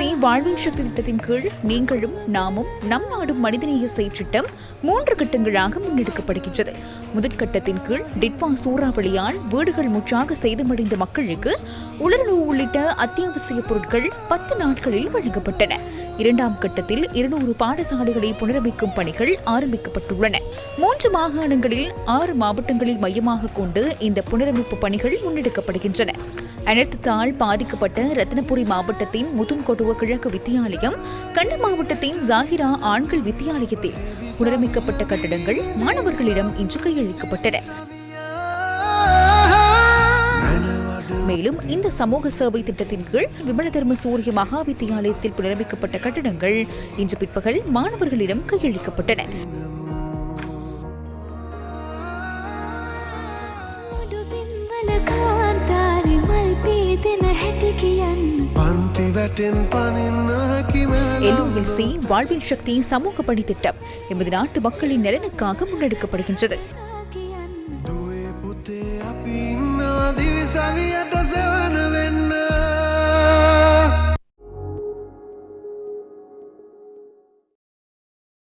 LULC வாழ்வின் சக்தி திட்டத்தின் கீழ் நீங்களும் நாமும் நம் நாடும் மனிதநேய செயற்திட்டம் 3 கட்டங்களாக முன்னெடுக்கப்படுகின்றது. முதற்கட்டத்தின் கீழ் டிட்வா சூறாவளியால் வீடுகள் முற்றாக சேதமடைந்த மக்களுக்கு உலர்நோவு உள்ளிட்ட அத்தியாவசிய பொருட்கள் 10 நாட்களில் வழங்கப்பட்டன. இரண்டாம் கட்டத்தில் 200 பாடசாலைகளை புனரமைக்கும் பணிகள் ஆரம்பிக்கப்பட்டுள்ளன. 3 மாகாணங்களில் 6 மாவட்டங்களை மையமாக கொண்டு இந்த புனரமைப்பு பணிகள் முன்னெடுக்கப்படுகின்றன. அனர்த்தத்தால் பாதிக்கப்பட்ட ரத்தினபுரி மாவட்டத்தின் முதுன்கொடுவ கிழக்கு வித்தியாலயம், கண்டி மாவட்டத்தின் ஜாகிரா ஆண்கள் வித்தியாலயத்தில் புனரமைக்கப்பட்ட கட்டடங்கள் மாணவர்களிடம் இன்று கையளிக்கப்பட்டன. மேலும் இந்த சமூக சேவை திட்டத்தின் கீழ் விமலதர்ம சூரிய மகா வித்தியாலயத்தில் புனரமைக்கப்பட்ட கட்டடங்கள் இன்று பிற்பகல் மாணவர்களிடம் கையளிக்கப்பட்டன. LULC வாழ்வின் சக்தி சமூக பணி திட்டம் எமது நாட்டு மக்களின் நலனுக்காக முன்னெடுக்கப்படுகின்றது.